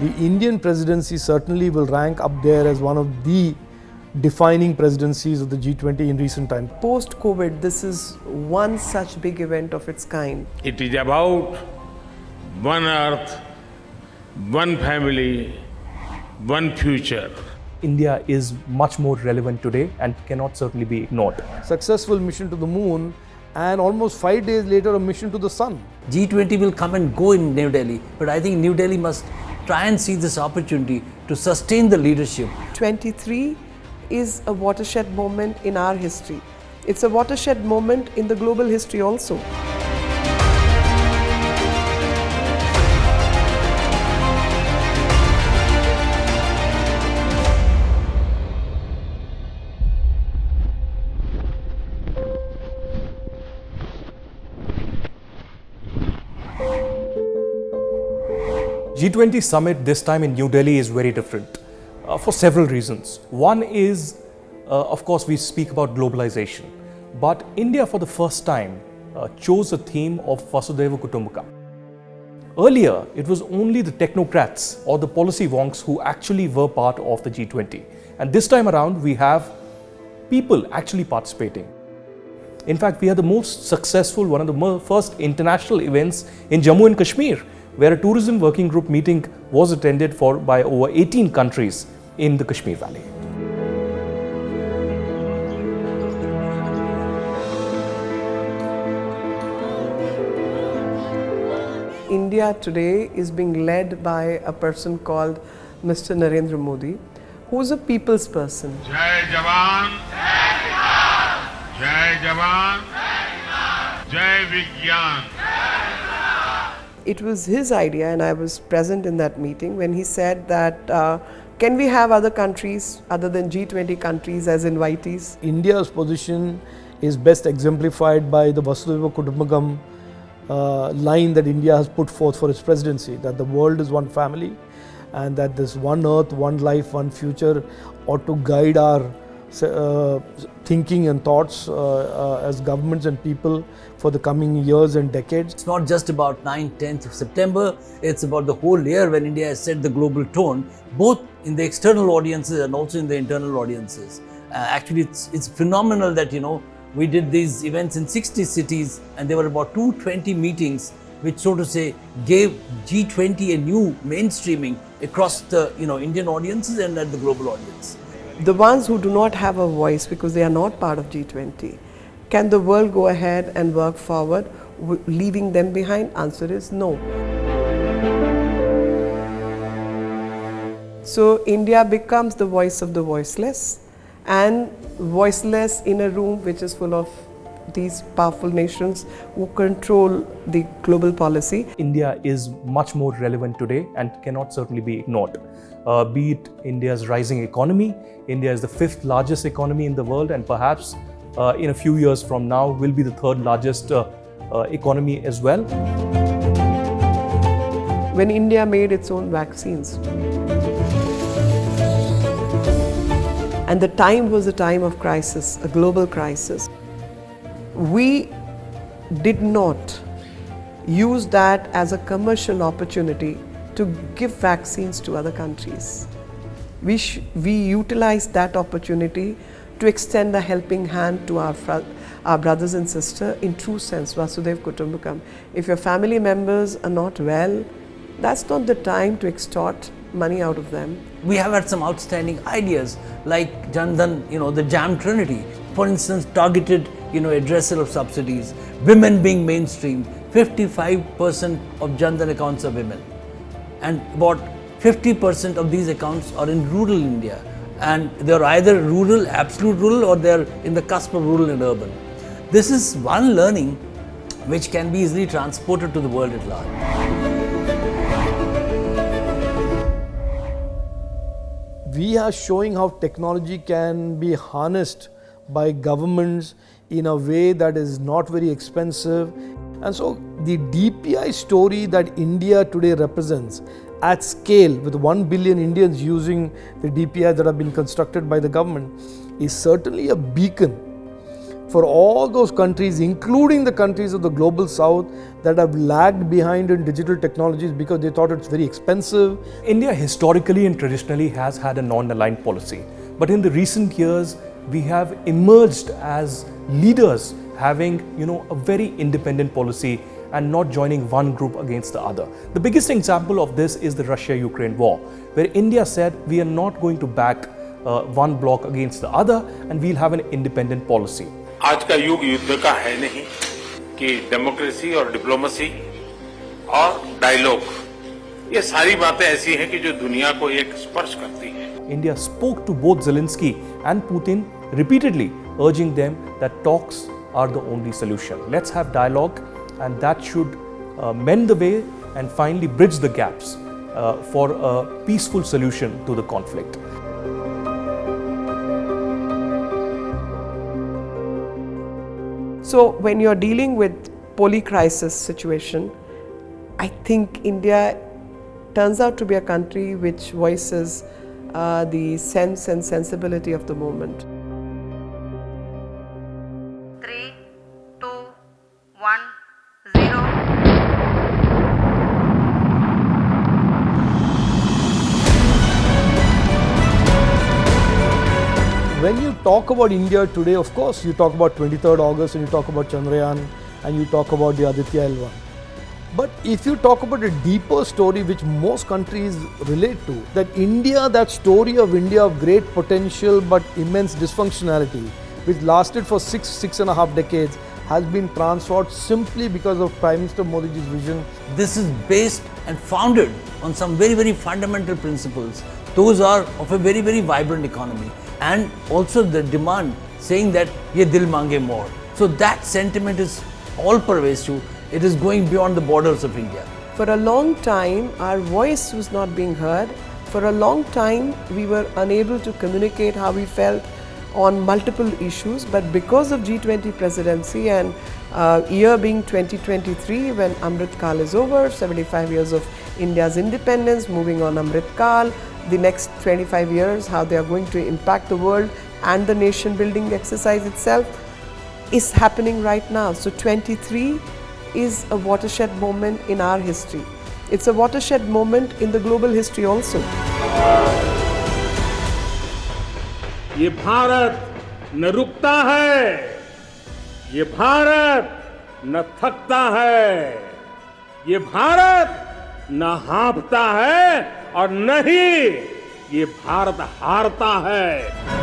The Indian presidency certainly will rank up there as one of the defining presidencies of the G20 in recent times. Post-COVID, this is one such big event of its kind. It is about one earth, one family, one future. India is much more relevant today and cannot certainly be ignored. Successful mission to the moon and almost 5 days later a mission to the sun. G20 will come and go in New Delhi, but I think New Delhi must try and see this opportunity to sustain the leadership. 23 is a watershed moment in our history. It's a watershed moment in the global history also. G20 summit this time in New Delhi is very different for several reasons. One is, of course, we speak about globalization, but India for the first time chose a theme of Vasudhaiva Kutumbakam. Earlier, it was only the technocrats or the policy wonks who actually were part of the G20. And this time around, we have people actually participating. In fact, we had the most successful, one of the first international events in Jammu and Kashmir, where a tourism working group meeting was attended by over 18 countries in the Kashmir Valley. India today is being led by a person called Mr. Narendra Modi, who's a people's person. Jai Jawan, Jai Kisan. Jai Jawan, Jai Vigyan. It was his idea, and I was present in that meeting when he said that can we have other countries other than G20 countries as invitees? India's position is best exemplified by the Vasudhaiva Kutumbakam line that India has put forth for its presidency, that the world is one family and that this one earth, one life, one future ought to guide our thinking and thoughts as governments and people for the coming years and decades. It's not just about 9th, 10th of September, it's about the whole year when India has set the global tone, both in the external audiences and also in the internal audiences. Actually, it's phenomenal that, we did these events in 60 cities and there were about 220 meetings which, so to say, gave G20 a new mainstreaming across the Indian audiences and at the global audience. The ones who do not have a voice because they are not part of G20, can the world go ahead and work forward, leaving them behind? Answer is no. So India becomes the voice of the voiceless, and voiceless in a room which is full of these powerful nations who control the global policy. India is much more relevant today and cannot certainly be ignored. Be it India's rising economy, India is the 5th largest economy in the world and perhaps in a few years from now will be the 3rd largest economy as well. When India made its own vaccines, and the time was a time of crisis, a global crisis, we did not use that as a commercial opportunity to give vaccines to other countries. We utilized that opportunity to extend a helping hand to our brothers and sisters in true sense, Vasudhaiva Kutumbakam. If your family members are not well, that's not the time to extort money out of them. We have had some outstanding ideas like Jan Dhan, the Jam Trinity. For instance, targeted, addressal of subsidies, women being mainstreamed. 55% of Jan Dhan accounts are women. And about 50% of these accounts are in rural India. And they're either rural, absolute rural, or they're in the cusp of rural and urban. This is one learning which can be easily transported to the world at large. We are showing how technology can be harnessed by governments in a way that is not very expensive. And so the DPI story that India today represents at scale, with 1 billion Indians using the DPI that have been constructed by the government, is certainly a beacon For all those countries, including the countries of the global south that have lagged behind in digital technologies because they thought it's very expensive. India historically and traditionally has had a non-aligned policy. But in the recent years, we have emerged as leaders having, a very independent policy and not joining one group against the other. The biggest example of this is the Russia-Ukraine war, where India said we are not going to back one bloc against the other and we'll have an independent policy. आज का युग युद्ध का है नहीं कि democracy और diplomacy और डायलॉग ये सारी बातें ऐसी हैं कि जो दुनिया को एक स्पर्श करती हैं. India spoke to both Zelensky and Putin repeatedly, urging them that talks are the only solution. Let's have dialogue, and that should mend the way and finally bridge the gaps for a peaceful solution to the conflict. So when you're dealing with poly-crisis situation, I think India turns out to be a country which voices the sense and sensibility of the moment. 3, 2, 1, 0. When you talk about India today, of course, you talk about 23rd August and you talk about Chandrayaan and you talk about the Aditya L1. But if you talk about a deeper story which most countries relate to, that India, that story of India of great potential but immense dysfunctionality, which lasted for 6.5 decades, has been transformed simply because of Prime Minister Modi's vision. This is based and founded on some very, very fundamental principles. Those are of a very, very vibrant economy. And also the demand saying that ye dil mange more. So that sentiment is all pervasive. It is going beyond the borders of India. For a long time, our voice was not being heard. For a long time, we were unable to communicate how we felt on multiple issues. But because of G20 Presidency and year being 2023, when Amrit Kal is over, 75 years of India's independence, moving on Amrit Kal, the next 25 years, how they are going to impact the world and the nation building exercise itself is happening right now. So 23 is a watershed moment in our history. It's a watershed moment in the global history also. ये भारत न रुकता है, ये भारत न थकता है, ये भारत न हाँफता है और न ही ये भारत हारता है.